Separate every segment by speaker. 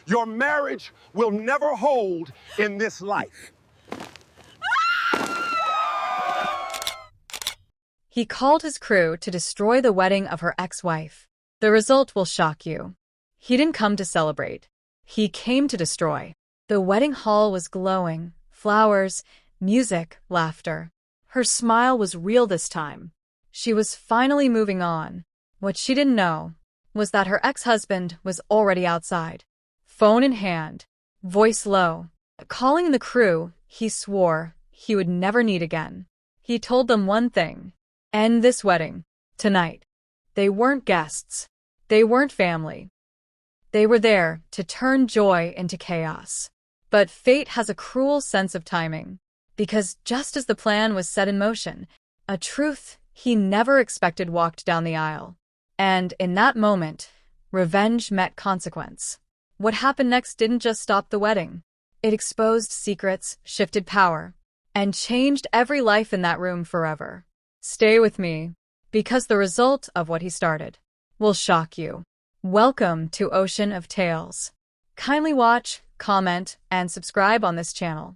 Speaker 1: Your marriage will never hold in this life.
Speaker 2: He called his crew to destroy the wedding of her ex-wife. The result will shock you. He didn't come to celebrate. He came to destroy. The wedding hall was glowing. Flowers, music, laughter. Her smile was real this time. She was finally moving on. What she didn't know was that her ex-husband was already outside. Phone in hand, voice low. Calling the crew, he swore he would never need again. He told them one thing. End this wedding. Tonight. They weren't guests. They weren't family. They were there to turn joy into chaos. But fate has a cruel sense of timing. Because just as the plan was set in motion, a truth he never expected walked down the aisle. And in that moment, revenge met consequence. What happened next didn't just stop the wedding. It exposed secrets, shifted power, and changed every life in that room forever. Stay with me, because the result of what he started will shock you. Welcome to Ocean of Tales. Kindly watch, comment, and subscribe on this channel.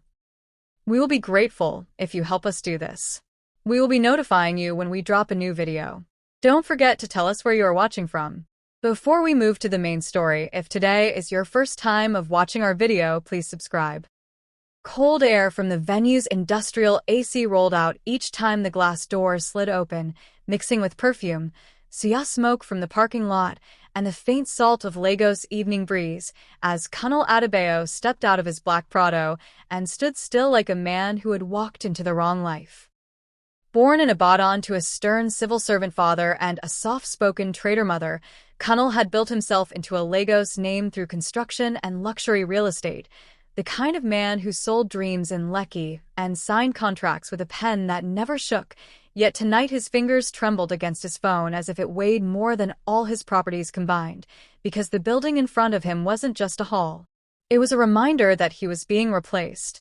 Speaker 2: We will be grateful if you help us do this. We will be notifying you when we drop a new video. Don't forget to tell us where you are watching from. Before we move to the main story, if today is your first time of watching our video, please subscribe. Cold air from the venue's industrial AC rolled out each time the glass doors slid open, mixing with perfume, Sia smoke from the parking lot, and the faint salt of Lagos' evening breeze, as Kunle Adebayo stepped out of his black Prado and stood still like a man who had walked into the wrong life. Born in Ibadan to a stern civil servant father and a soft-spoken trader mother, Kunle had built himself into a Lagos name through construction and luxury real estate, the kind of man who sold dreams in Lekki and signed contracts with a pen that never shook, yet tonight his fingers trembled against his phone as if it weighed more than all his properties combined, because the building in front of him wasn't just a hall. It was a reminder that he was being replaced.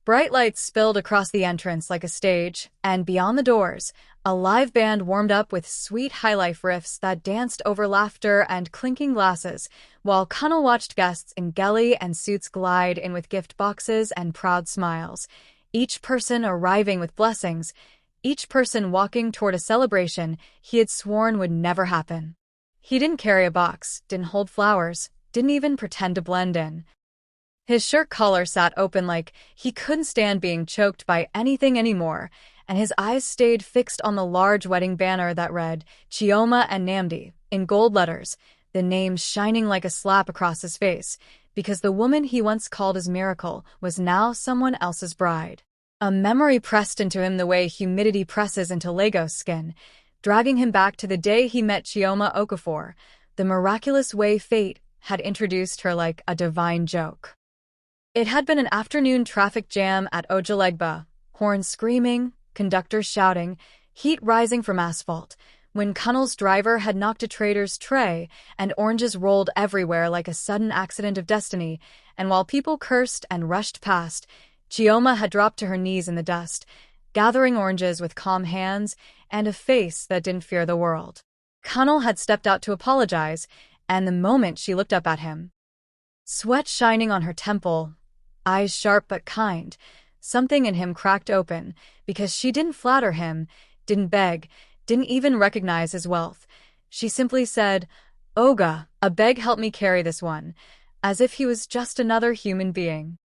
Speaker 2: Bright lights spilled across the entrance like a stage, and beyond the doors, a live band warmed up with sweet highlife riffs that danced over laughter and clinking glasses, while Kunle watched guests in ghillie and suits glide in with gift boxes and proud smiles, each person arriving with blessings, each person walking toward a celebration he had sworn would never happen. He didn't carry a box, didn't hold flowers, didn't even pretend to blend in. His shirt collar sat open like he couldn't stand being choked by anything anymore, and his eyes stayed fixed on the large wedding banner that read, Chioma and Namdi, in gold letters, the name shining like a slap across his face, because the woman he once called his miracle was now someone else's bride. A memory pressed into him the way humidity presses into Lagos skin, dragging him back to the day he met Chioma Okafor, the miraculous way fate had introduced her like a divine joke. It had been an afternoon traffic jam at Ojalegba, horns screaming, conductors shouting, heat rising from asphalt, when Kunle's driver had knocked a trader's tray and oranges rolled everywhere like a sudden accident of destiny, and while people cursed and rushed past, Chioma had dropped to her knees in the dust, gathering oranges with calm hands and a face that didn't fear the world. Kunle had stepped out to apologize, and the moment she looked up at him, sweat shining on her temple, eyes sharp but kind, something in him cracked open, because she didn't flatter him, didn't beg, didn't even recognize his wealth. She simply said, "Oga, I beg help me carry this one," as if he was just another human being.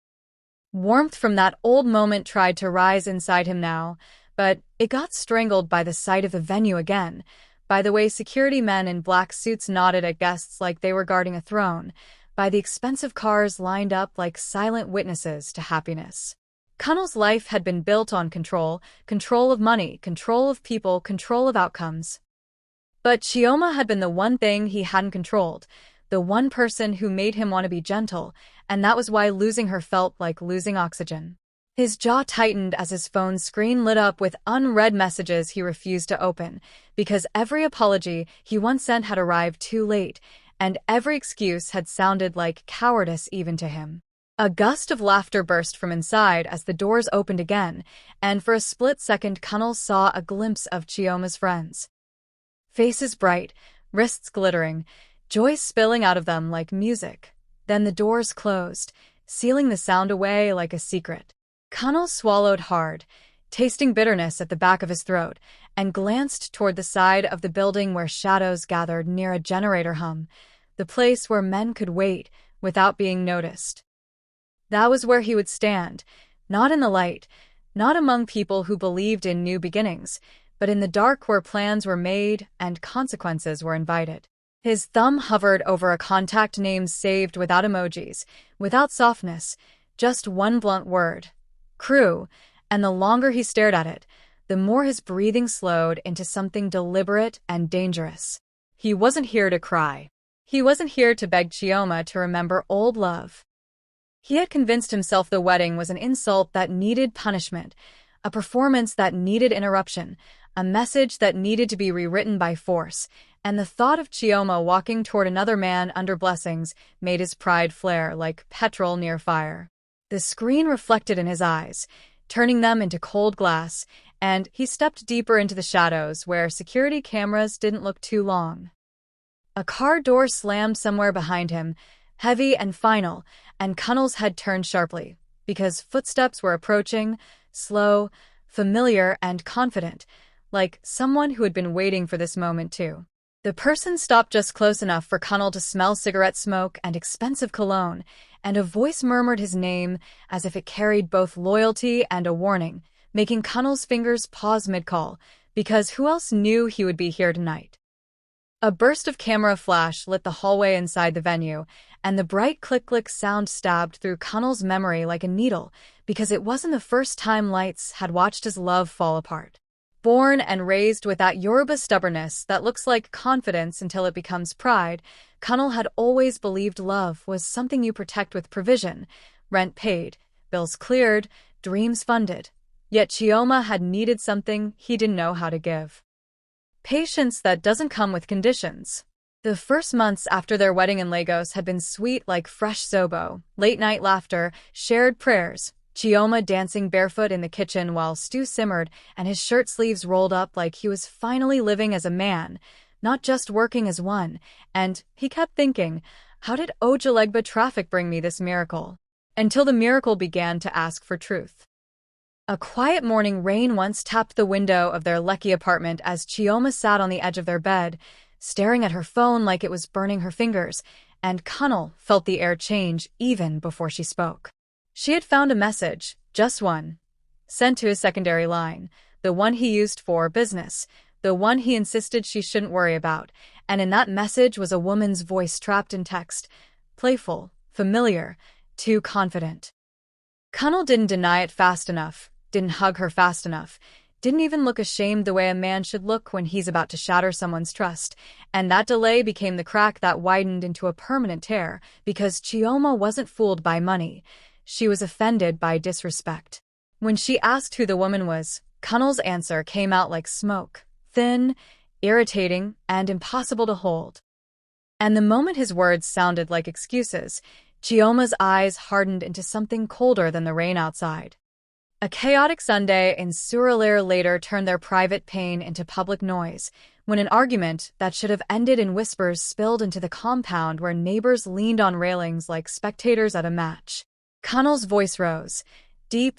Speaker 2: Warmth from that old moment tried to rise inside him now, but it got strangled by the sight of the venue again, by the way security men in black suits nodded at guests like they were guarding a throne, by the expensive cars lined up like silent witnesses to happiness. Kunle's life had been built on control, control of money, control of people, control of outcomes. But Chioma had been the one thing he hadn't controlled, the one person who made him want to be gentle, and that was why losing her felt like losing oxygen. His jaw tightened as his phone screen lit up with unread messages he refused to open, because every apology he once sent had arrived too late, and every excuse had sounded like cowardice even to him. A gust of laughter burst from inside as the doors opened again, and for a split second Kunle saw a glimpse of Chioma's friends. Faces bright, wrists glittering, joy spilling out of them like music. Then the doors closed, sealing the sound away like a secret. Kunle swallowed hard, tasting bitterness at the back of his throat, and glanced toward the side of the building where shadows gathered near a generator hum, the place where men could wait without being noticed. That was where he would stand, not in the light, not among people who believed in new beginnings, but in the dark where plans were made and consequences were invited. His thumb hovered over a contact name saved without emojis, without softness, just one blunt word, Crew, and the longer he stared at it, the more his breathing slowed into something deliberate and dangerous. He wasn't here to cry. He wasn't here to beg Chioma to remember old love. He had convinced himself the wedding was an insult that needed punishment, a performance that needed interruption, a message that needed to be rewritten by force, and the thought of Chioma walking toward another man under blessings made his pride flare like petrol near fire. The screen reflected in his eyes, turning them into cold glass, and he stepped deeper into the shadows where security cameras didn't look too long. A car door slammed somewhere behind him, heavy and final, and Kunle's head turned sharply, because footsteps were approaching, slow, familiar, and confident, like someone who had been waiting for this moment too. The person stopped just close enough for Kunle to smell cigarette smoke and expensive cologne, and a voice murmured his name as if it carried both loyalty and a warning, making Kunle's fingers pause mid-call, because who else knew he would be here tonight? A burst of camera flash lit the hallway inside the venue, and the bright click-click sound stabbed through Kunle's memory like a needle, because it wasn't the first time lights had watched his love fall apart. Born and raised with that Yoruba stubbornness that looks like confidence until it becomes pride, Kunle had always believed love was something you protect with provision, rent paid, bills cleared, dreams funded. Yet Chioma had needed something he didn't know how to give. Patience that doesn't come with conditions. The first months after their wedding in Lagos had been sweet like fresh zobo, late-night laughter, shared prayers, Chioma dancing barefoot in the kitchen while stew simmered and his shirt sleeves rolled up like he was finally living as a man, not just working as one, and he kept thinking, how did Ojalegba traffic bring me this miracle? Until the miracle began to ask for truth. A quiet morning rain once tapped the window of their Lekki apartment as Chioma sat on the edge of their bed, staring at her phone like it was burning her fingers, and Kunle felt the air change even before she spoke. She had found a message, just one, sent to his secondary line, the one he used for business, the one he insisted she shouldn't worry about, and in that message was a woman's voice trapped in text, playful, familiar, too confident. Kunle didn't deny it fast enough, didn't hug her fast enough, didn't even look ashamed the way a man should look when he's about to shatter someone's trust, and that delay became the crack that widened into a permanent tear, because Chioma wasn't fooled by money. She was offended by disrespect. When she asked who the woman was, Kunle's answer came out like smoke, thin, irritating, and impossible to hold. And the moment his words sounded like excuses, Chioma's eyes hardened into something colder than the rain outside. A chaotic Sunday in Surulere later turned their private pain into public noise, when an argument that should have ended in whispers spilled into the compound where neighbors leaned on railings like spectators at a match. Kunle's voice rose, deep,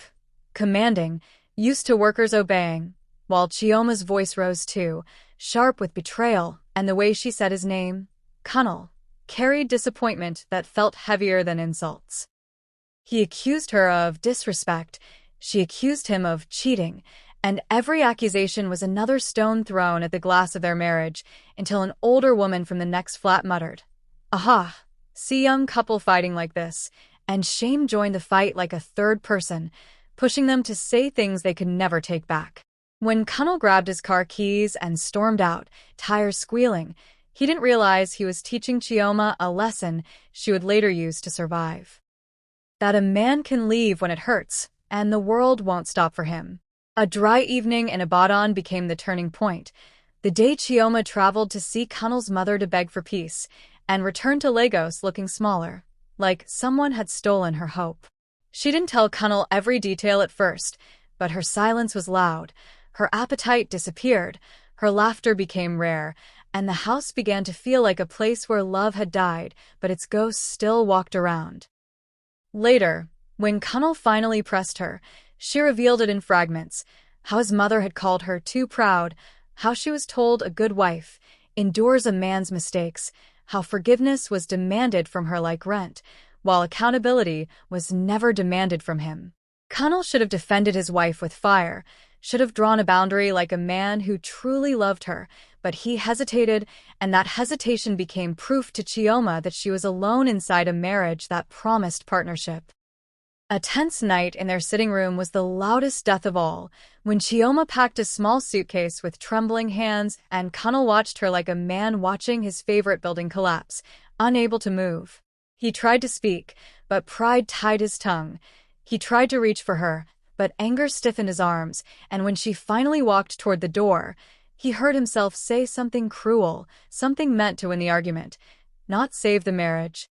Speaker 2: commanding, used to workers obeying, while Chioma's voice rose too, sharp with betrayal, and the way she said his name, Kunle, carried disappointment that felt heavier than insults. He accused her of disrespect, she accused him of cheating, and every accusation was another stone thrown at the glass of their marriage until an older woman from the next flat muttered, "Aha, see young couple fighting like this," and shame joined the fight like a third person, pushing them to say things they could never take back. When Kunle grabbed his car keys and stormed out, tires squealing, he didn't realize he was teaching Chioma a lesson she would later use to survive. That a man can leave when it hurts, and the world won't stop for him. A dry evening in Ibadan became the turning point, the day Chioma traveled to see Kunle's mother to beg for peace, and returned to Lagos looking smaller, like someone had stolen her hope. She didn't tell Kunle every detail at first, but her silence was loud, her appetite disappeared, her laughter became rare, and the house began to feel like a place where love had died, but its ghost still walked around. Later, when Kunle finally pressed her, she revealed it in fragments: how his mother had called her too proud, how she was told a good wife endures a man's mistakes, how forgiveness was demanded from her like rent, while accountability was never demanded from him. Kunle should have defended his wife with fire, should have drawn a boundary like a man who truly loved her, but he hesitated, and that hesitation became proof to Chioma that she was alone inside a marriage that promised partnership. A tense night in their sitting room was the loudest death of all, when Chioma packed a small suitcase with trembling hands and Kunle watched her like a man watching his favorite building collapse, unable to move. He tried to speak, but pride tied his tongue. He tried to reach for her, but anger stiffened his arms, and when she finally walked toward the door, he heard himself say something cruel, something meant to win the argument, not save the marriage.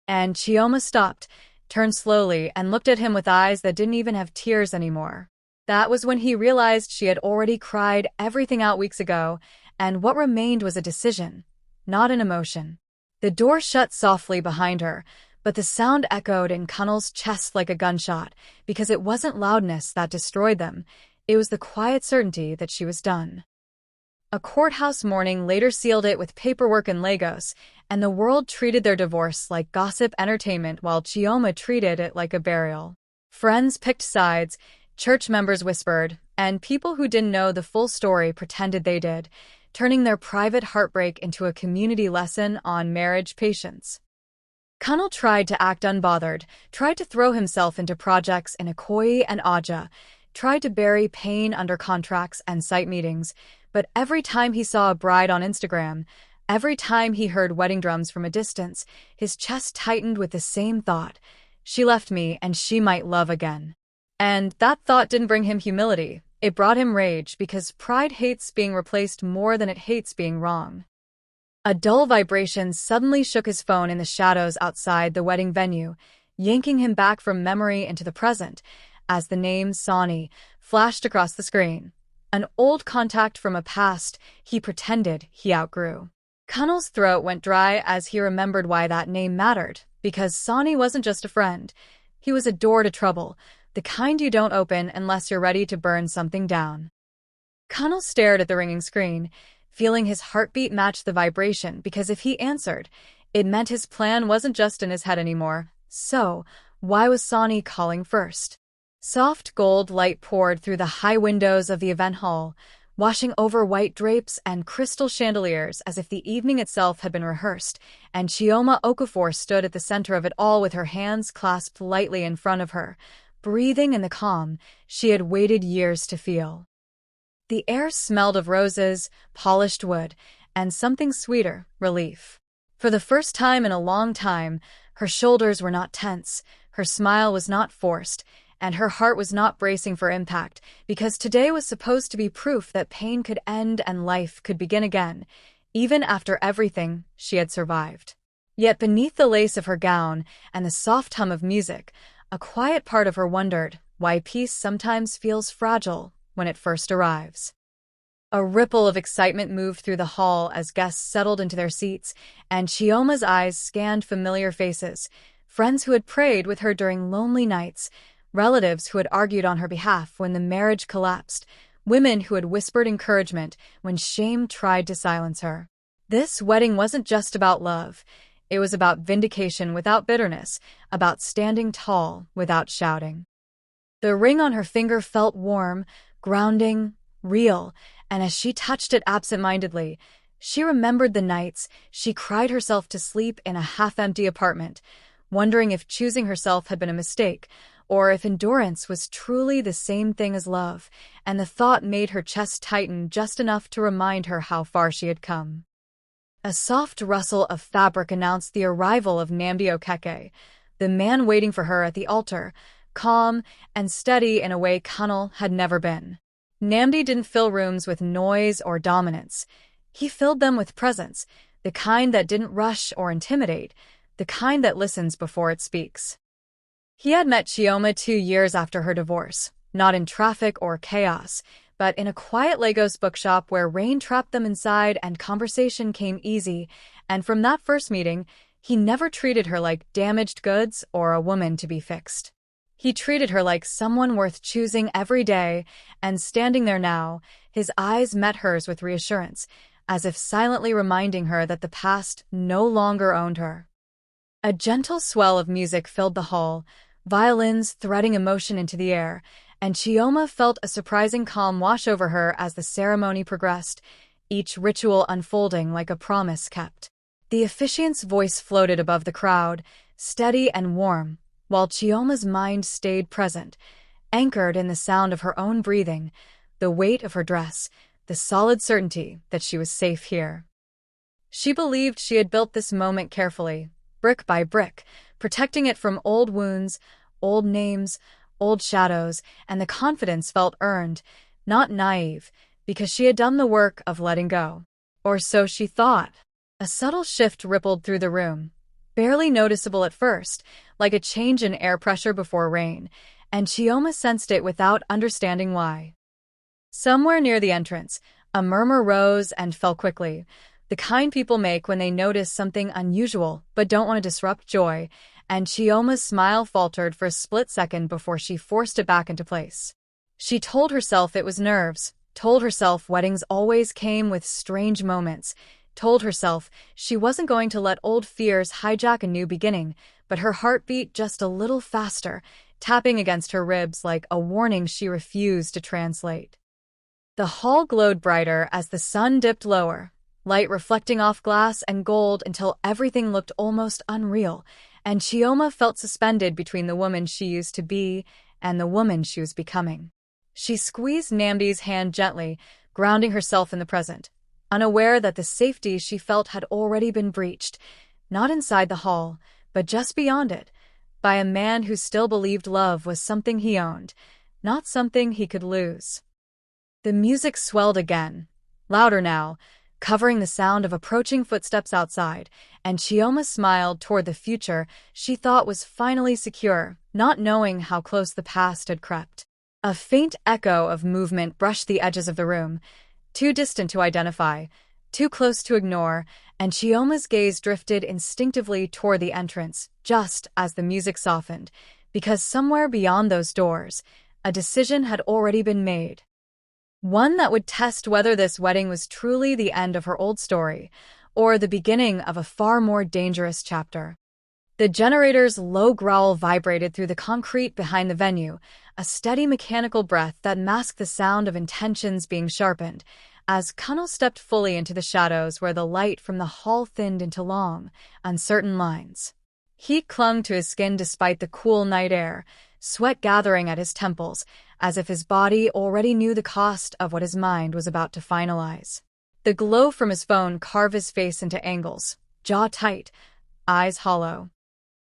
Speaker 2: And Chioma stopped, turned slowly, and looked at him with eyes that didn't even have tears anymore. That was when he realized she had already cried everything out weeks ago, and what remained was a decision, not an emotion. The door shut softly behind her, but the sound echoed in Kunle's chest like a gunshot, because it wasn't loudness that destroyed them, it was the quiet certainty that she was done. A courthouse morning later sealed it with paperwork and Legos, and the world treated their divorce like gossip entertainment while Chioma treated it like a burial. Friends picked sides, church members whispered, and people who didn't know the full story pretended they did, turning their private heartbreak into a community lesson on marriage patience. Kunle tried to act unbothered, tried to throw himself into projects in Ikoyi and Aja, tried to bury pain under contracts and site meetings, but every time he saw a bride on Instagram, every time he heard wedding drums from a distance, his chest tightened with the same thought: she left me and she might love again. And that thought didn't bring him humility, it brought him rage, because pride hates being replaced more than it hates being wrong. A dull vibration suddenly shook his phone in the shadows outside the wedding venue, yanking him back from memory into the present, as the name Sonny flashed across the screen. An old contact from a past he pretended he outgrew. Kunle's throat went dry as he remembered why that name mattered, because Sonny wasn't just a friend. He was a door to trouble, the kind you don't open unless you're ready to burn something down. Kunle stared at the ringing screen, feeling his heartbeat match the vibration, because if he answered, it meant his plan wasn't just in his head anymore. So, why was Sonny calling first? Soft gold light poured through the high windows of the event hall, washing over white drapes and crystal chandeliers as if the evening itself had been rehearsed, and Chioma Okafor stood at the center of it all with her hands clasped lightly in front of her, breathing in the calm she had waited years to feel. The air smelled of roses, polished wood, and something sweeter: relief. For the first time in a long time, her shoulders were not tense, her smile was not forced, and her heart was not bracing for impact, because today was supposed to be proof that pain could end and life could begin again, even after everything she had survived. Yet beneath the lace of her gown and the soft hum of music, a quiet part of her wondered why peace sometimes feels fragile when it first arrives. A ripple of excitement moved through the hall as guests settled into their seats, and Chioma's eyes scanned familiar faces, friends who had prayed with her during lonely nights, relatives who had argued on her behalf when the marriage collapsed, women who had whispered encouragement when shame tried to silence her. This wedding wasn't just about love. It was about vindication without bitterness, about standing tall without shouting. The ring on her finger felt warm, grounding, real, and as she touched it absent-mindedly, she remembered the nights she cried herself to sleep in a half-empty apartment, wondering if choosing herself had been a mistake, or if endurance was truly the same thing as love, and the thought made her chest tighten just enough to remind her how far she had come. A soft rustle of fabric announced the arrival of Nnamdi Okeke, the man waiting for her at the altar, calm and steady in a way Kunle had never been. Nnamdi didn't fill rooms with noise or dominance. He filled them with presence, the kind that didn't rush or intimidate, the kind that listens before it speaks. He had met Chioma 2 years after her divorce, not in traffic or chaos, but in a quiet Lagos bookshop where rain trapped them inside and conversation came easy, and from that first meeting, he never treated her like damaged goods or a woman to be fixed. He treated her like someone worth choosing every day, and standing there now, his eyes met hers with reassurance, as if silently reminding her that the past no longer owned her. A gentle swell of music filled the hall, violins threading emotion into the air, and Chioma felt a surprising calm wash over her as the ceremony progressed, each ritual unfolding like a promise kept. The officiant's voice floated above the crowd, steady and warm, while Chioma's mind stayed present, anchored in the sound of her own breathing, the weight of her dress, the solid certainty that she was safe here. She believed she had built this moment carefully, brick by brick, protecting it from old wounds, old names, old shadows, and the confidence felt earned, not naive, because she had done the work of letting go. Or so she thought. A subtle shift rippled through the room, barely noticeable at first, like a change in air pressure before rain, and Chioma sensed it without understanding why. Somewhere near the entrance, a murmur rose and fell quickly, the kind people make when they notice something unusual but don't want to disrupt joy, and Chioma's smile faltered for a split second before she forced it back into place. She told herself it was nerves, told herself weddings always came with strange moments, told herself she wasn't going to let old fears hijack a new beginning, but her heart beat just a little faster, tapping against her ribs like a warning she refused to translate. The hall glowed brighter as the sun dipped lower, light reflecting off glass and gold until everything looked almost unreal, and Chioma felt suspended between the woman she used to be and the woman she was becoming. She squeezed Namdi's hand gently, grounding herself in the present, unaware that the safety she felt had already been breached, not inside the hall, but just beyond it, by a man who still believed love was something he owned, not something he could lose. The music swelled again, louder now, covering the sound of approaching footsteps outside, and Chioma smiled toward the future she thought was finally secure, not knowing how close the past had crept. A faint echo of movement brushed the edges of the room, too distant to identify, too close to ignore, and Chioma's gaze drifted instinctively toward the entrance, just as the music softened, because somewhere beyond those doors, a decision had already been made. One that would test whether this wedding was truly the end of her old story, or the beginning of a far more dangerous chapter. The generator's low growl vibrated through the concrete behind the venue, a steady mechanical breath that masked the sound of intentions being sharpened, as Kunle stepped fully into the shadows where the light from the hall thinned into long, uncertain lines. Heat clung to his skin despite the cool night air, sweat gathering at his temples, as if his body already knew the cost of what his mind was about to finalize. The glow from his phone carved his face into angles, jaw tight, eyes hollow.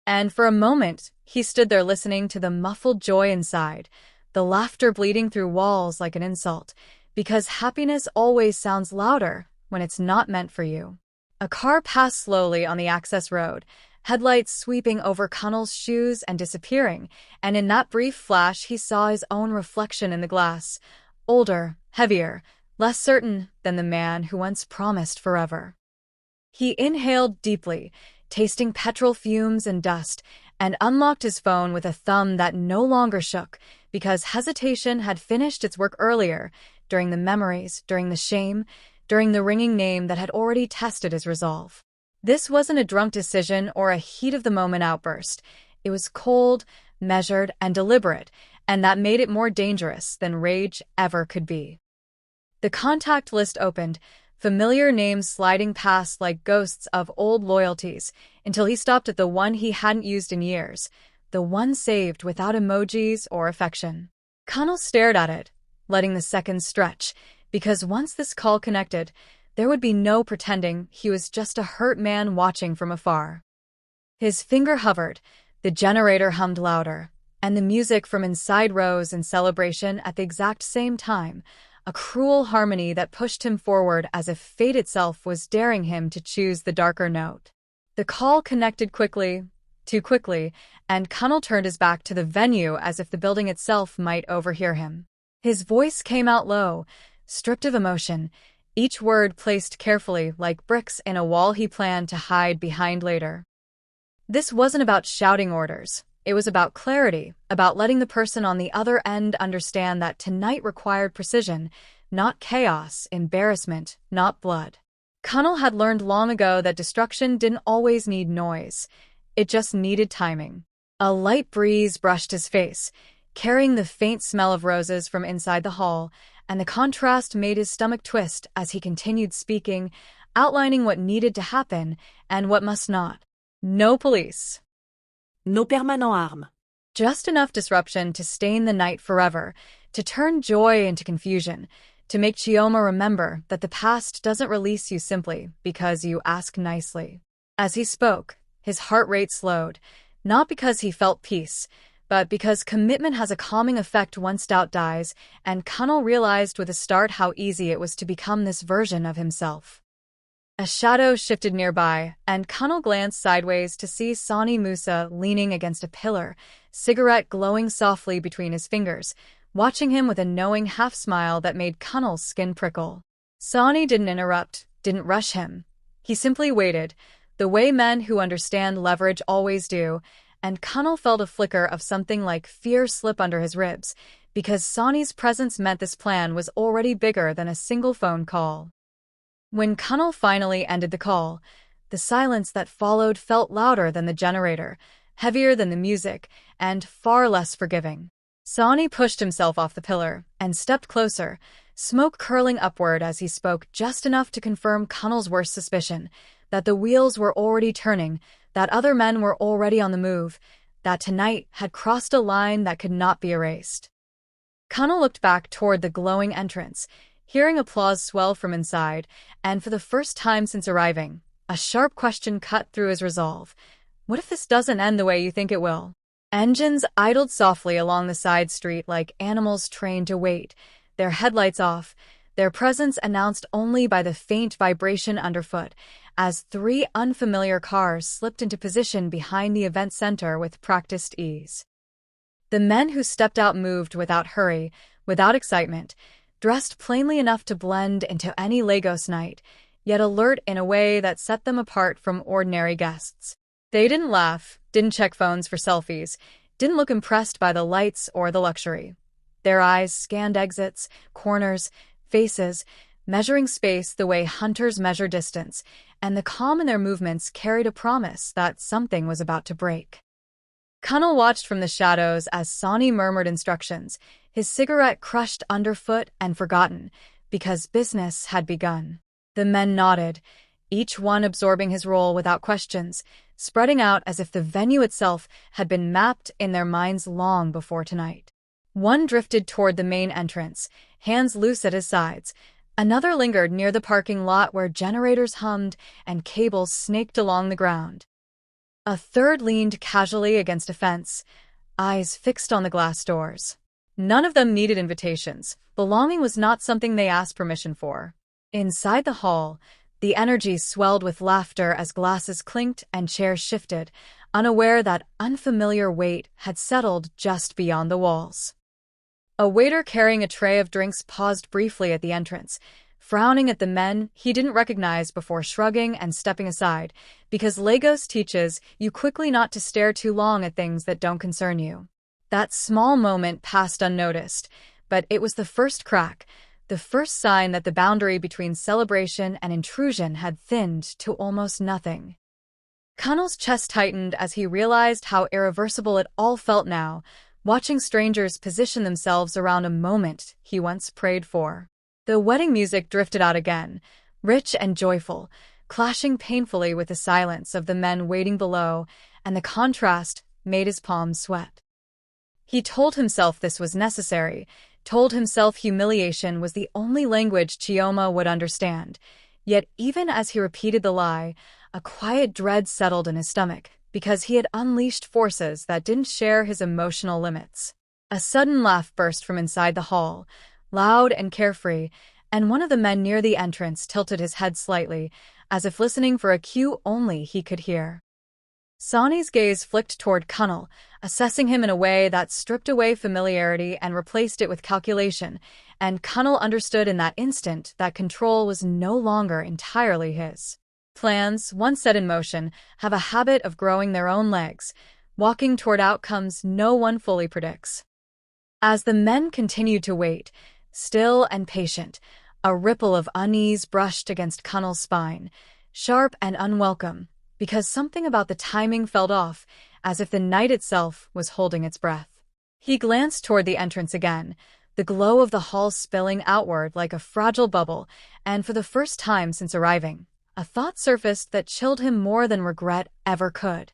Speaker 2: And for a moment, he stood there listening to the muffled joy inside, the laughter bleeding through walls like an insult, because happiness always sounds louder when it's not meant for you. A car passed slowly on the access road, headlights sweeping over Kunle's shoes and disappearing, and in that brief flash he saw his own reflection in the glass, older, heavier, less certain than the man who once promised forever. He inhaled deeply, tasting petrol fumes and dust, and unlocked his phone with a thumb that no longer shook, because hesitation had finished its work earlier, during the memories, during the shame, during the ringing name that had already tested his resolve. This wasn't a drunk decision or a heat-of-the-moment outburst. It was cold, measured, and deliberate, and that made it more dangerous than rage ever could be. The contact list opened, familiar names sliding past like ghosts of old loyalties, until he stopped at the one he hadn't used in years, the one saved without emojis or affection. Kunle stared at it, letting the seconds stretch, because once this call connected, there would be no pretending he was just a hurt man watching from afar. His finger hovered, the generator hummed louder, and the music from inside rose in celebration at the exact same time, a cruel harmony that pushed him forward as if fate itself was daring him to choose the darker note. The call connected quickly, too quickly, and Kunle turned his back to the venue as if the building itself might overhear him. His voice came out low, stripped of emotion, each word placed carefully like bricks in a wall he planned to hide behind later. This wasn't about shouting orders. It was about clarity, about letting the person on the other end understand that tonight required precision, not chaos, embarrassment, not blood. Kunle had learned long ago that destruction didn't always need noise. It just needed timing. A light breeze brushed his face, carrying the faint smell of roses from inside the hall, and the contrast made his stomach twist as he continued speaking, outlining what needed to happen and what must not. No police.
Speaker 3: No permanent armes.
Speaker 2: Just enough disruption to stain the night forever, to turn joy into confusion, to make Chioma remember that the past doesn't release you simply because you ask nicely. As he spoke, his heart rate slowed, not because he felt peace, but because commitment has a calming effect once doubt dies, and Kunle realized with a start how easy it was to become this version of himself. A shadow shifted nearby, and Kunle glanced sideways to see Sani Musa leaning against a pillar, cigarette glowing softly between his fingers, watching him with a knowing half-smile that made Kunle's skin prickle. Sani didn't interrupt, didn't rush him. He simply waited, the way men who understand leverage always do, and Kunle felt a flicker of something like fear slip under his ribs, because Sani's presence meant this plan was already bigger than a single phone call. When Kunle finally ended the call, the silence that followed felt louder than the generator, heavier than the music, and far less forgiving. Sani pushed himself off the pillar and stepped closer, smoke curling upward as he spoke just enough to confirm Kunle's worst suspicion, that the wheels were already turning, that other men were already on the move, that tonight had crossed a line that could not be erased. Kunle looked back toward the glowing entrance, hearing applause swell from inside, and for the first time since arriving, a sharp question cut through his resolve. What if this doesn't end the way you think it will? Engines idled softly along the side street like animals trained to wait, their headlights off, their presence announced only by the faint vibration underfoot, as three unfamiliar cars slipped into position behind the event center with practiced ease. The men who stepped out moved without hurry, without excitement, dressed plainly enough to blend into any Lagos night, yet alert in a way that set them apart from ordinary guests. They didn't laugh, didn't check phones for selfies, didn't look impressed by the lights or the luxury. Their eyes scanned exits, corners, faces, measuring space the way hunters measure distance, and the calm in their movements carried a promise that something was about to break. Kunle watched from the shadows as Sani murmured instructions, his cigarette crushed underfoot and forgotten, because business had begun. The men nodded, each one absorbing his role without questions, spreading out as if the venue itself had been mapped in their minds long before tonight. One drifted toward the main entrance, hands loose at his sides. Another lingered near the parking lot where generators hummed and cables snaked along the ground. A third leaned casually against a fence, eyes fixed on the glass doors. None of them needed invitations. Belonging was not something they asked permission for. Inside the hall, the energy swelled with laughter as glasses clinked and chairs shifted, unaware that unfamiliar weight had settled just beyond the walls. A waiter carrying a tray of drinks paused briefly at the entrance, frowning at the men he didn't recognize before shrugging and stepping aside, because Lagos teaches you quickly not to stare too long at things that don't concern you. That small moment passed unnoticed, but it was the first crack, the first sign that the boundary between celebration and intrusion had thinned to almost nothing. Kunle's chest tightened as he realized how irreversible it all felt now, watching strangers position themselves around a moment he once prayed for. The wedding music drifted out again, rich and joyful, clashing painfully with the silence of the men waiting below, and the contrast made his palms sweat. He told himself this was necessary, told himself humiliation was the only language Chioma would understand. Yet even as he repeated the lie, a quiet dread settled in his stomach, because he had unleashed forces that didn't share his emotional limits. A sudden laugh burst from inside the hall, loud and carefree, and one of the men near the entrance tilted his head slightly, as if listening for a cue only he could hear. Sani's gaze flicked toward Kunle, assessing him in a way that stripped away familiarity and replaced it with calculation, and Kunle understood in that instant that control was no longer entirely his. Plans, once set in motion, have a habit of growing their own legs, walking toward outcomes no one fully predicts. As the men continued to wait, still and patient, a ripple of unease brushed against Kunle's spine, sharp and unwelcome, because something about the timing felt off, as if the night itself was holding its breath. He glanced toward the entrance again, the glow of the hall spilling outward like a fragile bubble, and for the first time since arriving, a thought surfaced that chilled him more than regret ever could.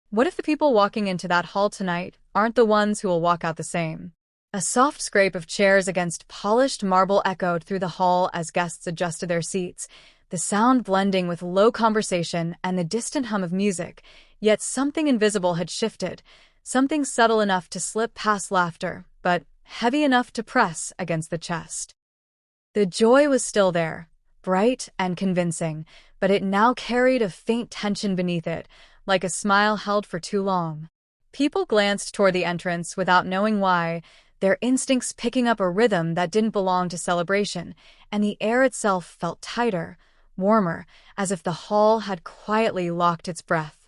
Speaker 2: What if the people walking into that hall tonight aren't the ones who will walk out the same? A soft scrape of chairs against polished marble echoed through the hall as guests adjusted their seats, the sound blending with low conversation and the distant hum of music, yet something invisible had shifted, something subtle enough to slip past laughter, but heavy enough to press against the chest. The joy was still there, bright and convincing, but it now carried a faint tension beneath it, like a smile held for too long. People glanced toward the entrance without knowing why, their instincts picking up a rhythm that didn't belong to celebration, and the air itself felt tighter, warmer, as if the hall had quietly locked its breath.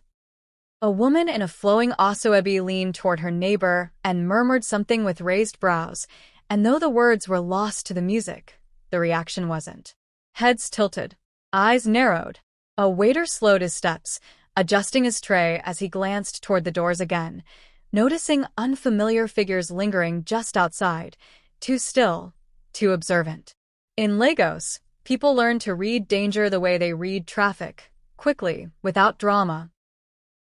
Speaker 2: A woman in a flowing asoebi leaned toward her neighbor and murmured something with raised brows, and though the words were lost to the music, the reaction wasn't. Heads tilted, eyes narrowed. A waiter slowed his steps, adjusting his tray as he glanced toward the doors again, noticing unfamiliar figures lingering just outside, too still, too observant. In Lagos, people learn to read danger the way they read traffic, quickly, without drama.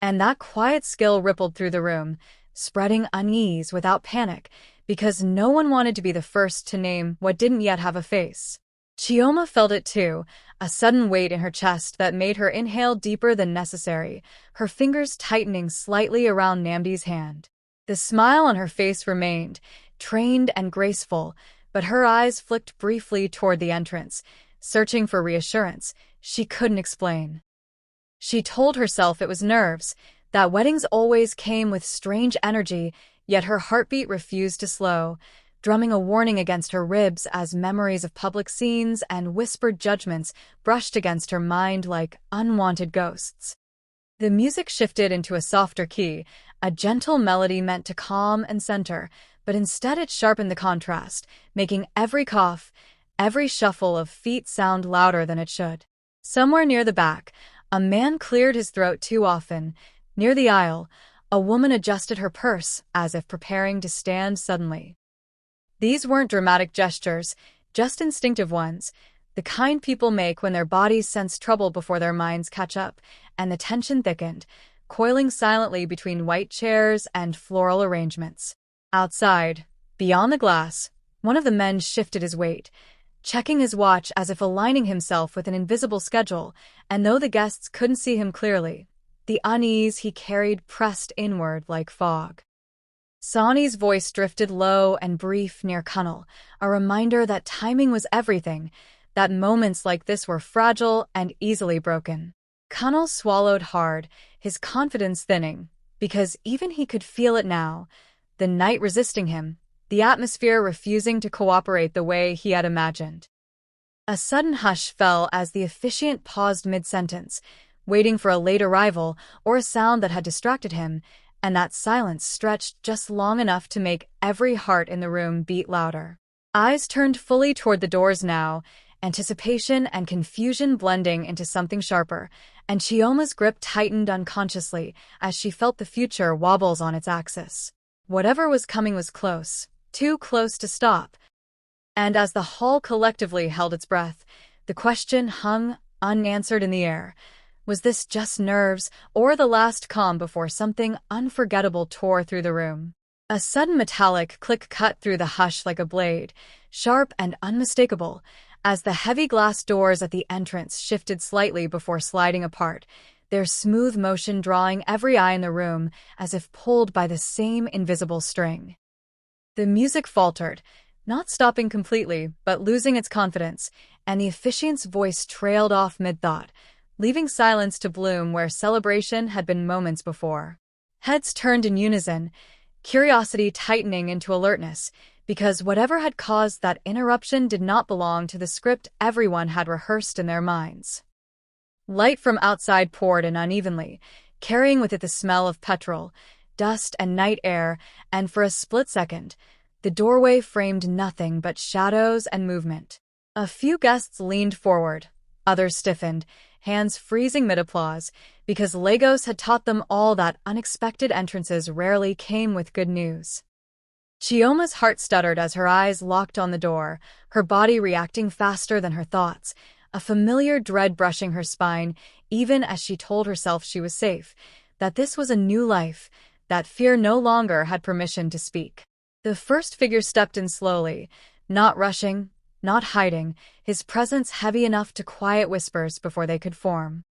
Speaker 2: And that quiet skill rippled through the room, spreading unease without panic, because no one wanted to be the first to name what didn't yet have a face. Chioma felt it too, a sudden weight in her chest that made her inhale deeper than necessary, her fingers tightening slightly around Namdi's hand. The smile on her face remained, trained and graceful, but her eyes flicked briefly toward the entrance, searching for reassurance she couldn't explain. She told herself it was nerves, that weddings always came with strange energy, yet her heartbeat refused to slow, drumming a warning against her ribs as memories of public scenes and whispered judgments brushed against her mind like unwanted ghosts. The music shifted into a softer key, a gentle melody meant to calm and center, but instead it sharpened the contrast, making every cough, every shuffle of feet sound louder than it should. Somewhere near the back, a man cleared his throat too often. Near the aisle, a woman adjusted her purse as if preparing to stand suddenly. These weren't dramatic gestures, just instinctive ones, the kind people make when their bodies sense trouble before their minds catch up, and the tension thickened, coiling silently between white chairs and floral arrangements. Outside, beyond the glass, one of the men shifted his weight, checking his watch as if aligning himself with an invisible schedule, and though the guests couldn't see him clearly, the unease he carried pressed inward like fog. Sani's voice drifted low and brief near Kunle, a reminder that timing was everything, that moments like this were fragile and easily broken. Kunle swallowed hard, his confidence thinning, because even he could feel it now, the night resisting him, the atmosphere refusing to cooperate the way he had imagined. A sudden hush fell as the officiant paused mid-sentence, waiting for a late arrival or a sound that had distracted him, and that silence stretched just long enough to make every heart in the room beat louder. Eyes turned fully toward the doors now, anticipation and confusion blending into something sharper, and Chioma's grip tightened unconsciously as she felt the future wobbles on its axis. Whatever was coming was close, too close to stop. And as the hall collectively held its breath, the question hung unanswered in the air. Was this just nerves, or the last calm before something unforgettable tore through the room? A sudden metallic click cut through the hush like a blade, sharp and unmistakable, as the heavy glass doors at the entrance shifted slightly before sliding apart, their smooth motion drawing every eye in the room as if pulled by the same invisible string. The music faltered, not stopping completely, but losing its confidence, and the officiant's voice trailed off mid-thought, leaving silence to bloom where celebration had been moments before. Heads turned in unison, curiosity tightening into alertness, because whatever had caused that interruption did not belong to the script everyone had rehearsed in their minds. Light from outside poured in unevenly, carrying with it the smell of petrol, dust and night air, and for a split second, the doorway framed nothing but shadows and movement. A few guests leaned forward, others stiffened, hands freezing mid-applause, because Lagos had taught them all that unexpected entrances rarely came with good news. Chioma's heart stuttered as her eyes locked on the door, her body reacting faster than her thoughts, a familiar dread brushing her spine, even as she told herself she was safe, that this was a new life, that fear no longer had permission to speak. The first figure stepped in slowly, not rushing, not hiding, his presence heavy enough to quiet whispers before they could form.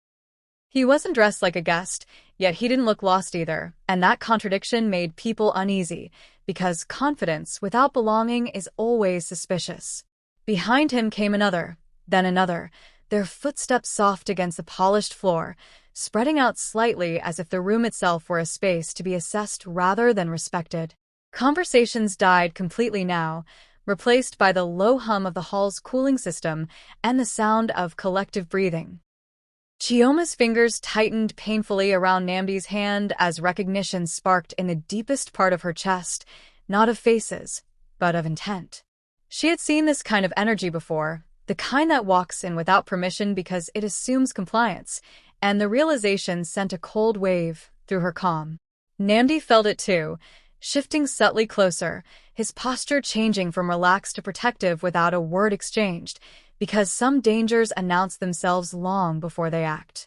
Speaker 2: He wasn't dressed like a guest, yet he didn't look lost either, and that contradiction made people uneasy, because confidence without belonging is always suspicious. Behind him came another, then another, their footsteps soft against the polished floor, spreading out slightly as if the room itself were a space to be assessed rather than respected. Conversations died completely now, replaced by the low hum of the hall's cooling system and the sound of collective breathing. Chioma's fingers tightened painfully around Namdi's hand as recognition sparked in the deepest part of her chest, not of faces, but of intent. She had seen this kind of energy before, the kind that walks in without permission because it assumes compliance, and the realization sent a cold wave through her calm. Namdi felt it too, shifting subtly closer, his posture changing from relaxed to protective without a word exchanged, because some dangers announce themselves long before they act.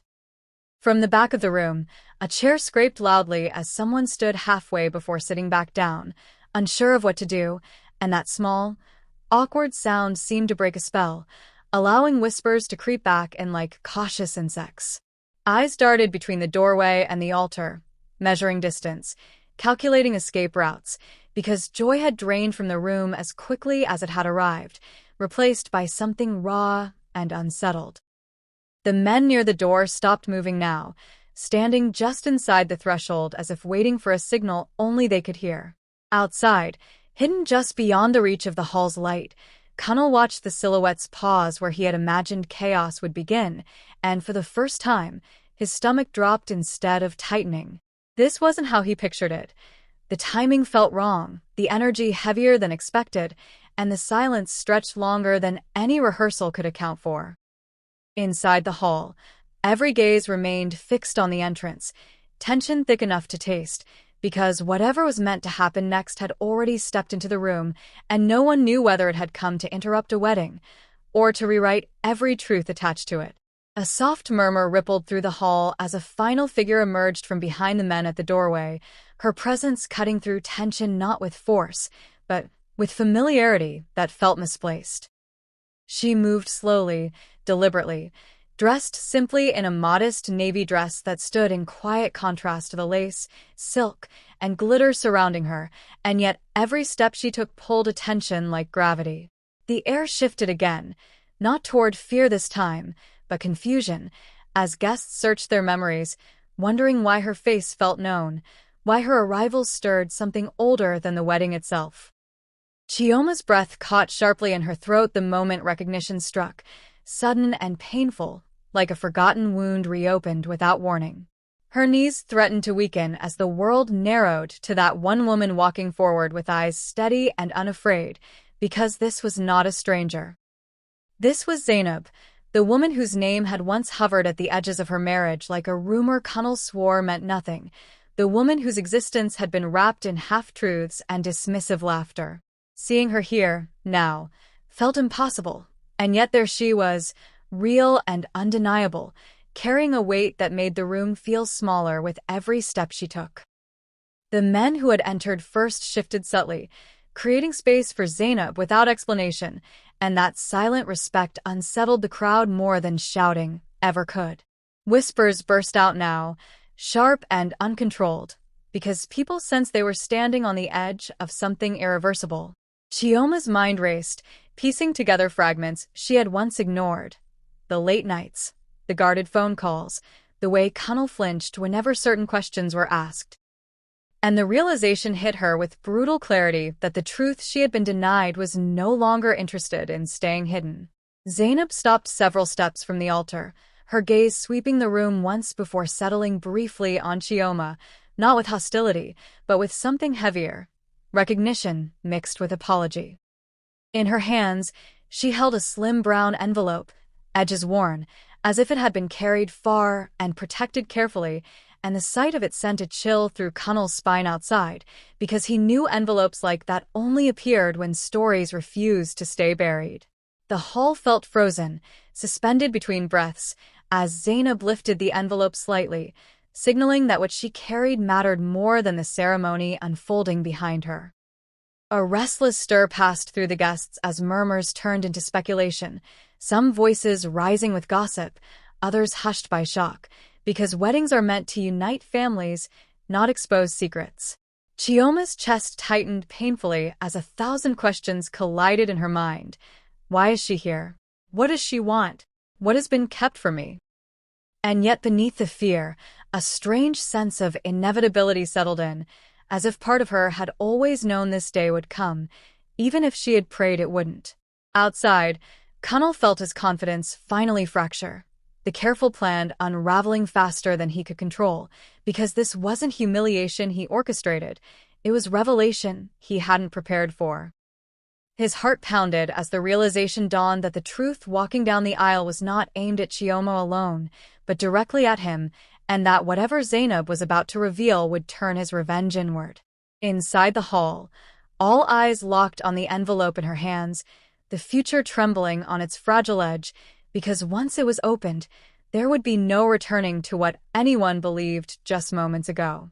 Speaker 2: From the back of the room, a chair scraped loudly as someone stood halfway before sitting back down, unsure of what to do, and that small, awkward sound seemed to break a spell, allowing whispers to creep back in like cautious insects. Eyes darted between the doorway and the altar, measuring distance, calculating escape routes, because joy had drained from the room as quickly as it had arrived, replaced by something raw and unsettled. The men near the door stopped moving now, standing just inside the threshold as if waiting for a signal only they could hear. Outside, hidden just beyond the reach of the hall's light, Kunle watched the silhouettes pause where he had imagined chaos would begin, and for the first time, his stomach dropped instead of tightening. This wasn't how he pictured it. The timing felt wrong, the energy heavier than expected, and the silence stretched longer than any rehearsal could account for. Inside the hall, every gaze remained fixed on the entrance, tension thick enough to taste, because whatever was meant to happen next had already stepped into the room, and no one knew whether it had come to interrupt a wedding, or to rewrite every truth attached to it. A soft murmur rippled through the hall as a final figure emerged from behind the men at the doorway, her presence cutting through tension not with force, but with familiarity that felt misplaced. She moved slowly, deliberately, dressed simply in a modest navy dress that stood in quiet contrast to the lace, silk, and glitter surrounding her, and yet every step she took pulled attention like gravity. The air shifted again, not toward fear this time, but confusion, as guests searched their memories, wondering why her face felt known, why her arrival stirred something older than the wedding itself. Chioma's breath caught sharply in her throat the moment recognition struck, sudden and painful, like a forgotten wound reopened without warning. Her knees threatened to weaken as the world narrowed to that one woman walking forward with eyes steady and unafraid, because this was not a stranger. This was Zainab, the woman whose name had once hovered at the edges of her marriage like a rumor Kunle swore meant nothing, the woman whose existence had been wrapped in half-truths and dismissive laughter. Seeing her here, now, felt impossible, and yet there she was, real and undeniable, carrying a weight that made the room feel smaller with every step she took. The men who had entered first shifted subtly, creating space for Zainab without explanation, and that silent respect unsettled the crowd more than shouting ever could. Whispers burst out now, sharp and uncontrolled, because people sensed they were standing on the edge of something irreversible. Chioma's mind raced, piecing together fragments she had once ignored. The late nights, the guarded phone calls, the way Kunle flinched whenever certain questions were asked. And the realization hit her with brutal clarity that the truth she had been denied was no longer interested in staying hidden. Zainab stopped several steps from the altar, her gaze sweeping the room once before settling briefly on Chioma, not with hostility, but with something heavier, recognition mixed with apology. In her hands, she held a slim brown envelope, edges worn, as if it had been carried far and protected carefully, and the sight of it sent a chill through Kunle's spine outside, because he knew envelopes like that only appeared when stories refused to stay buried. The hall felt frozen, suspended between breaths, as Zainab lifted the envelope slightly, signaling that what she carried mattered more than the ceremony unfolding behind her. A restless stir passed through the guests as murmurs turned into speculation, some voices rising with gossip, others hushed by shock, because weddings are meant to unite families, not expose secrets. Chioma's chest tightened painfully as 1,000 questions collided in her mind. Why is she here? What does she want? What has been kept from me? And yet beneath the fear, a strange sense of inevitability settled in, as if part of her had always known this day would come, even if she had prayed it wouldn't. Outside, Kunle felt his confidence finally fracture, the careful plan unraveling faster than he could control, because this wasn't humiliation he orchestrated, it was revelation he hadn't prepared for. His heart pounded as the realization dawned that the truth walking down the aisle was not aimed at Chioma alone, but directly at him, and that whatever Zainab was about to reveal would turn his revenge inward. Inside the hall, all eyes locked on the envelope in her hands, the future trembling on its fragile edge, because once it was opened, there would be no returning to what anyone believed just moments ago.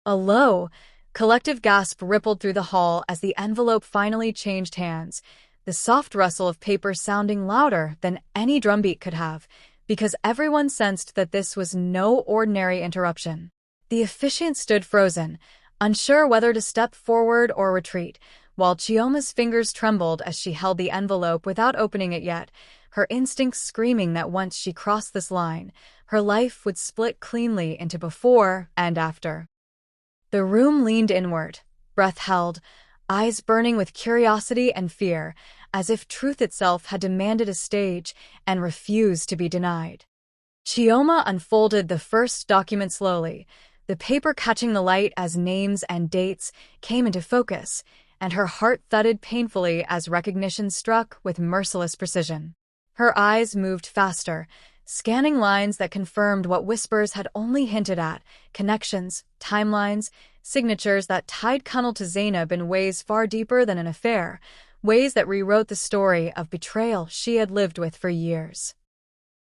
Speaker 2: A low, collective gasp rippled through the hall as the envelope finally changed hands, the soft rustle of paper sounding louder than any drumbeat could have, because everyone sensed that this was no ordinary interruption. The officiant stood frozen, unsure whether to step forward or retreat, while Chioma's fingers trembled as she held the envelope without opening it yet, her instincts screaming that once she crossed this line, her life would split cleanly into before and after. The room leaned inward, breath held, eyes burning with curiosity and fear, as if truth itself had demanded a stage and refused to be denied. Chioma unfolded the first document slowly, the paper catching the light as names and dates came into focus, and her heart thudded painfully as recognition struck with merciless precision. Her eyes moved faster, scanning lines that confirmed what whispers had only hinted at, connections, timelines, signatures that tied Kunle to Zainab in ways far deeper than an affair, ways that rewrote the story of betrayal she had lived with for years.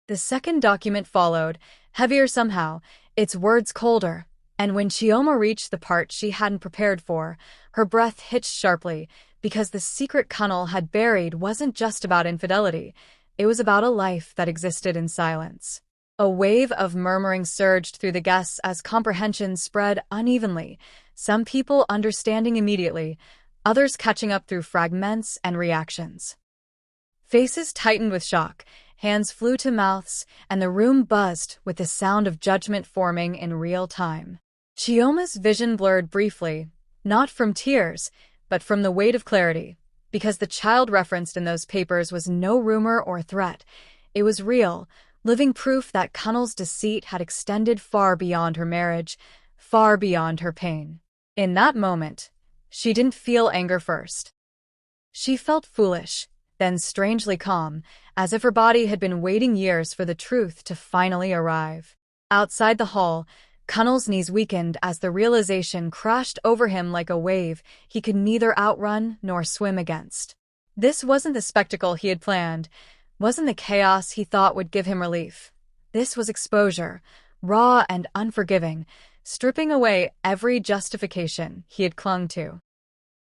Speaker 2: The second document followed, heavier somehow, its words colder, and when Chioma reached the part she hadn't prepared for, her breath hitched sharply, because the secret Kunle had buried wasn't just about infidelity, it was about a life that existed in silence. A wave of murmuring surged through the guests as comprehension spread unevenly, some people understanding immediately, others catching up through fragments and reactions. Faces tightened with shock, hands flew to mouths, and the room buzzed with the sound of judgment forming in real time. Chioma's vision blurred briefly, not from tears, but from the weight of clarity, because the child referenced in those papers was no rumor or threat. It was real, living proof that Kunle's deceit had extended far beyond her marriage, far beyond her pain. In that moment, she didn't feel anger first. She felt foolish, then strangely calm, as if her body had been waiting years for the truth to finally arrive. Outside the hall, Kunle's knees weakened as the realization crashed over him like a wave he could neither outrun nor swim against. This wasn't the spectacle he had planned, wasn't the chaos he thought would give him relief. This was exposure, raw and unforgiving, stripping away every justification he had clung to.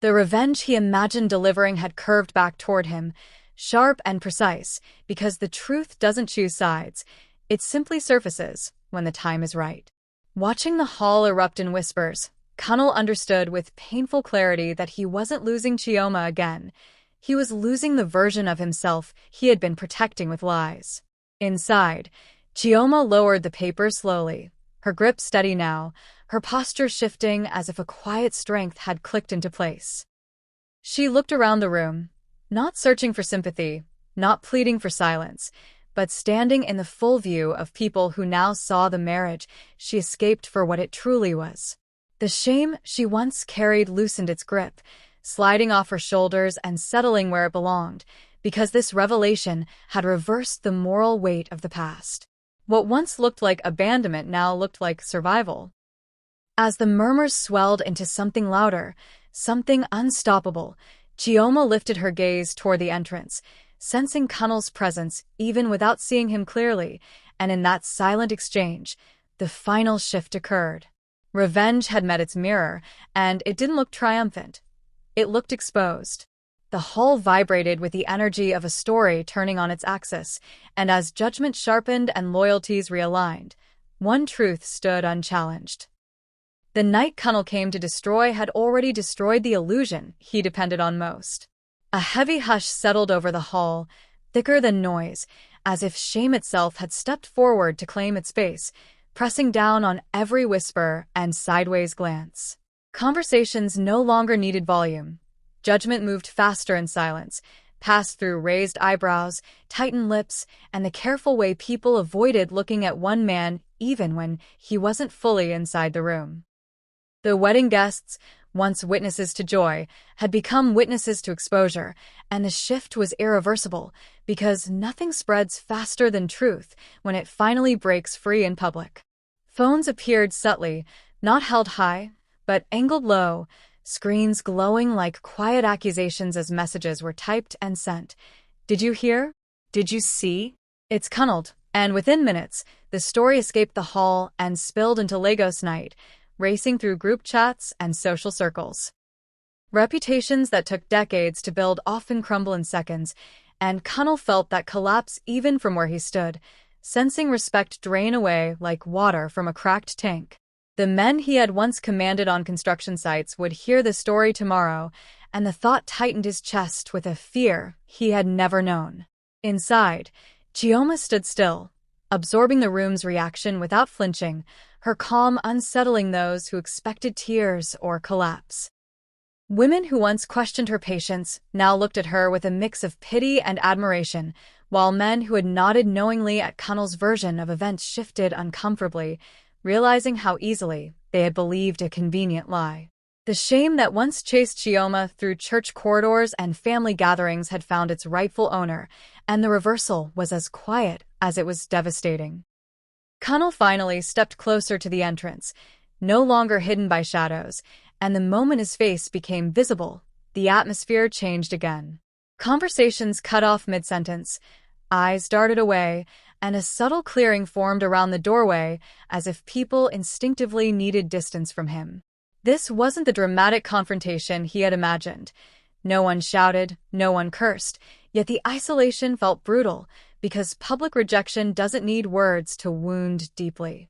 Speaker 2: The revenge he imagined delivering had curved back toward him, sharp and precise, because the truth doesn't choose sides, it simply surfaces when the time is right. Watching the hall erupt in whispers, Kunle understood with painful clarity that he wasn't losing Chioma again. He was losing the version of himself he had been protecting with lies. Inside, Chioma lowered the paper slowly, her grip steady now, her posture shifting as if a quiet strength had clicked into place. She looked around the room, not searching for sympathy, not pleading for silence, but standing in the full view of people who now saw the marriage she escaped for what it truly was. The shame she once carried loosened its grip, sliding off her shoulders and settling where it belonged, because this revelation had reversed the moral weight of the past. What once looked like abandonment now looked like survival. As the murmurs swelled into something louder, something unstoppable, Chioma lifted her gaze toward the entrance, sensing Kunle's presence even without seeing him clearly, and in that silent exchange, the final shift occurred. Revenge had met its mirror, and it didn't look triumphant. It looked exposed. The hall vibrated with the energy of a story turning on its axis, and as judgment sharpened and loyalties realigned, one truth stood unchallenged. The night Kunle came to destroy had already destroyed the illusion he depended on most. A heavy hush settled over the hall, thicker than noise, as if shame itself had stepped forward to claim its space, pressing down on every whisper and sideways glance. Conversations no longer needed volume. Judgment moved faster in silence, passed through raised eyebrows, tightened lips, and the careful way people avoided looking at one man even when he wasn't fully inside the room. The wedding guests, once witnesses to joy, had become witnesses to exposure, and the shift was irreversible because nothing spreads faster than truth when it finally breaks free in public. Phones appeared subtly, not held high, but angled low, screens glowing like quiet accusations as messages were typed and sent. Did you hear? Did you see? It's Kunle, and within minutes, the story escaped the hall and spilled into Lagos night, racing through group chats and social circles. Reputations that took decades to build often crumble in seconds, and Kunle felt that collapse even from where he stood, sensing respect drain away like water from a cracked tank. The men he had once commanded on construction sites would hear the story tomorrow, and the thought tightened his chest with a fear he had never known. Inside, Chioma stood still, absorbing the room's reaction without flinching, her calm unsettling those who expected tears or collapse. Women who once questioned her patience now looked at her with a mix of pity and admiration, while men who had nodded knowingly at Kunle's version of events shifted uncomfortably, realizing how easily they had believed a convenient lie. The shame that once chased Chioma through church corridors and family gatherings had found its rightful owner, and the reversal was as quiet as it was devastating. Kunle finally stepped closer to the entrance, no longer hidden by shadows, and the moment his face became visible, the atmosphere changed again. Conversations cut off mid-sentence, eyes darted away, and a subtle clearing formed around the doorway as if people instinctively needed distance from him. This wasn't the dramatic confrontation he had imagined. No one shouted, no one cursed, yet the isolation felt brutal because public rejection doesn't need words to wound deeply.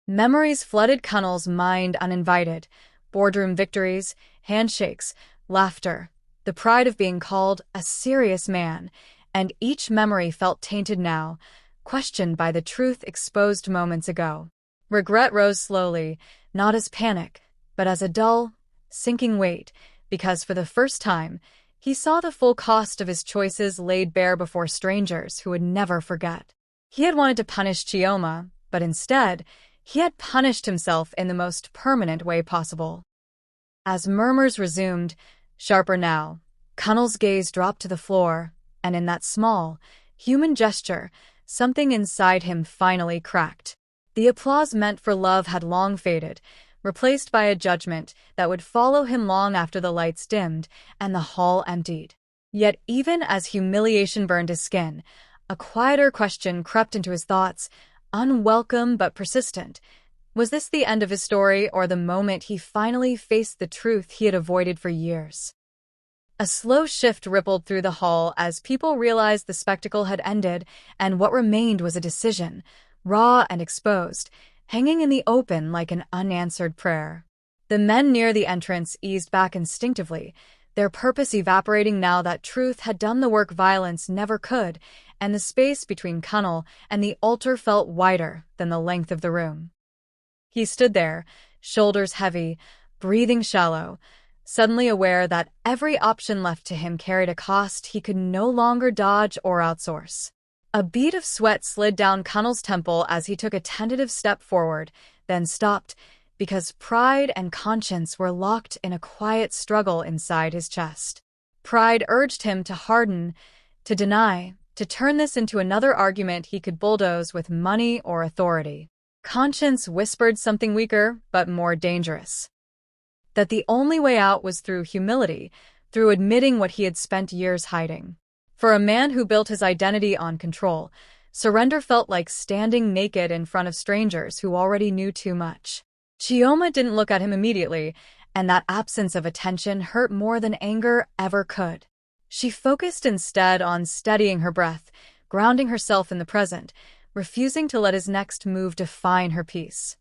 Speaker 2: Memories flooded Kunle's mind uninvited, boardroom victories, handshakes, laughter, the pride of being called a serious man, and each memory felt tainted now, questioned by the truth exposed moments ago. Regret rose slowly, not as panic, but as a dull, sinking weight, because for the first time, he saw the full cost of his choices laid bare before strangers who would never forget. He had wanted to punish Chioma, but instead, he had punished himself in the most permanent way possible. As murmurs resumed, sharper now, Kunle's gaze dropped to the floor, and in that small, human gesture, something inside him finally cracked. The applause meant for love had long faded, replaced by a judgment that would follow him long after the lights dimmed and the hall emptied. Yet even as humiliation burned his skin, a quieter question crept into his thoughts, unwelcome but persistent. Was this the end of his story, or the moment he finally faced the truth he had avoided for years? A slow shift rippled through the hall as people realized the spectacle had ended, and what remained was a decision, raw and exposed, hanging in the open like an unanswered prayer. The men near the entrance eased back instinctively, their purpose evaporating now that truth had done the work violence never could, and the space between Kunle and the altar felt wider than the length of the room. He stood there, shoulders heavy, breathing shallow, suddenly aware that every option left to him carried a cost he could no longer dodge or outsource. A bead of sweat slid down Kunle's temple as he took a tentative step forward, then stopped, because pride and conscience were locked in a quiet struggle inside his chest. Pride urged him to harden, to deny, to turn this into another argument he could bulldoze with money or authority. Conscience whispered something weaker, but more dangerous. That the only way out was through humility, through admitting what he had spent years hiding. For a man who built his identity on control, surrender felt like standing naked in front of strangers who already knew too much. Chioma didn't look at him immediately, and that absence of attention hurt more than anger ever could. She focused instead on steadying her breath, grounding herself in the present, refusing to let his next move define her peace.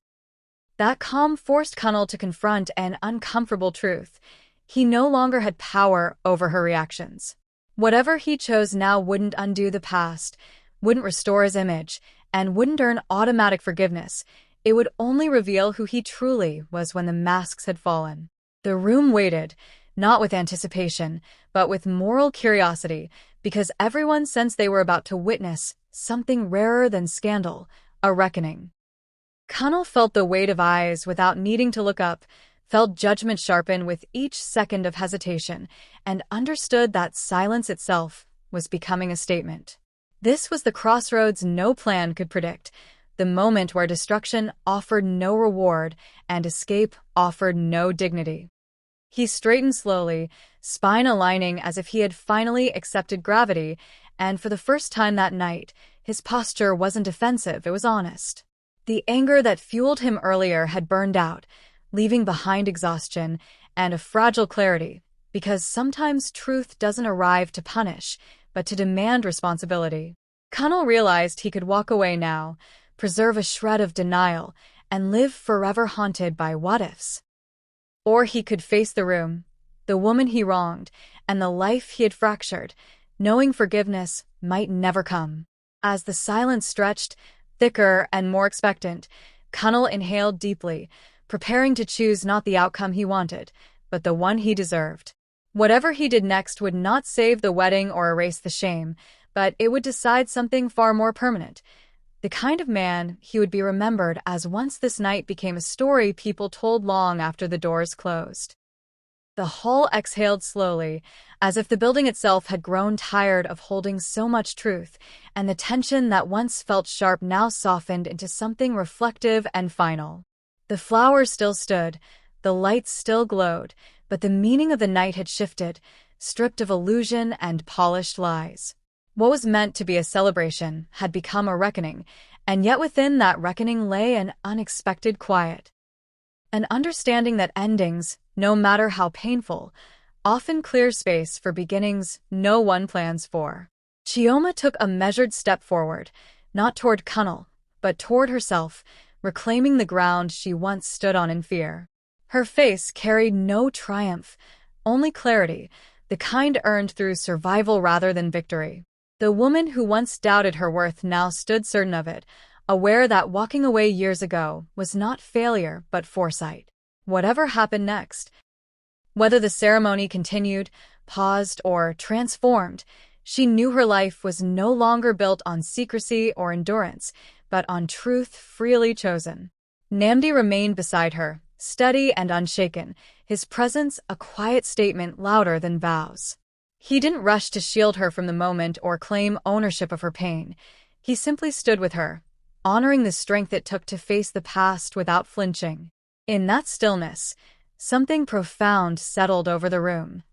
Speaker 2: That calm forced Kunle to confront an uncomfortable truth. He no longer had power over her reactions. Whatever he chose now wouldn't undo the past, wouldn't restore his image, and wouldn't earn automatic forgiveness. It would only reveal who he truly was when the masks had fallen. The room waited, not with anticipation, but with moral curiosity, because everyone sensed they were about to witness something rarer than scandal, a reckoning. Kunle felt the weight of eyes without needing to look up, felt judgment sharpen with each second of hesitation, and understood that silence itself was becoming a statement. This was the crossroads no plan could predict, the moment where destruction offered no reward and escape offered no dignity. He straightened slowly, spine aligning as if he had finally accepted gravity, and for the first time that night, his posture wasn't defensive, it was honest. The anger that fueled him earlier had burned out, leaving behind exhaustion and a fragile clarity, because sometimes truth doesn't arrive to punish, but to demand responsibility. Kunle realized he could walk away now, preserve a shred of denial, and live forever haunted by what-ifs. Or he could face the room, the woman he wronged, and the life he had fractured, knowing forgiveness might never come. As the silence stretched, thicker and more expectant, Kunle inhaled deeply, preparing to choose not the outcome he wanted, but the one he deserved. Whatever he did next would not save the wedding or erase the shame, but it would decide something far more permanent. The kind of man he would be remembered as once this night became a story people told long after the doors closed. The hall exhaled slowly, as if the building itself had grown tired of holding so much truth, and the tension that once felt sharp now softened into something reflective and final. The flowers still stood, the lights still glowed, but the meaning of the night had shifted, stripped of illusion and polished lies. What was meant to be a celebration had become a reckoning, and yet within that reckoning lay an unexpected quiet. An understanding that endings, no matter how painful, often clear space for beginnings no one plans for. Chioma took a measured step forward, not toward Kunle, but toward herself, reclaiming the ground she once stood on in fear. Her face carried no triumph, only clarity, the kind earned through survival rather than victory. The woman who once doubted her worth now stood certain of it, aware that walking away years ago was not failure but foresight. Whatever happened next, whether the ceremony continued, paused, or transformed, she knew her life was no longer built on secrecy or endurance, but on truth freely chosen. Namdi remained beside her, steady and unshaken, his presence a quiet statement louder than vows. He didn't rush to shield her from the moment or claim ownership of her pain. He simply stood with her, honoring the strength it took to face the past without flinching. In that stillness, something profound settled over the room.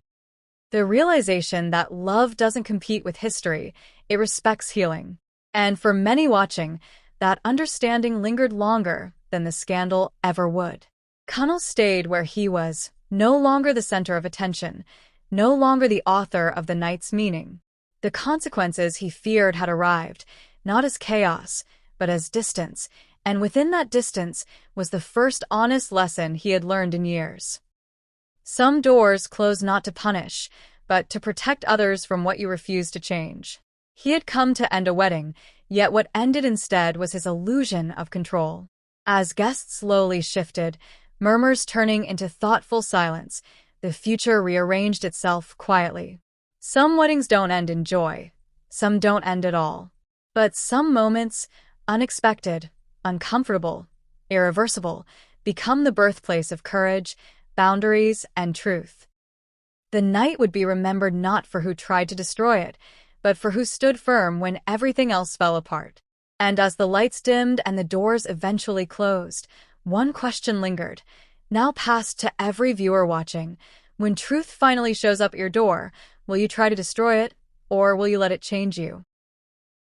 Speaker 2: The realization that love doesn't compete with history, it respects healing. And for many watching, that understanding lingered longer than the scandal ever would. Kunle stayed where he was, no longer the center of attention, no longer the author of the night's meaning. The consequences he feared had arrived, not as chaos, but as distance, and within that distance was the first honest lesson he had learned in years. Some doors close not to punish, but to protect others from what you refuse to change. He had come to end a wedding, yet what ended instead was his illusion of control. As guests slowly shifted, murmurs turning into thoughtful silence, the future rearranged itself quietly. Some weddings don't end in joy. Some don't end at all. But some moments, unexpected, uncomfortable, irreversible, become the birthplace of courage, boundaries, and truth. The night would be remembered not for who tried to destroy it, but for who stood firm when everything else fell apart. And as the lights dimmed and the doors eventually closed, one question lingered, now passed to every viewer watching. When truth finally shows up at your door, will you try to destroy it, or will you let it change you?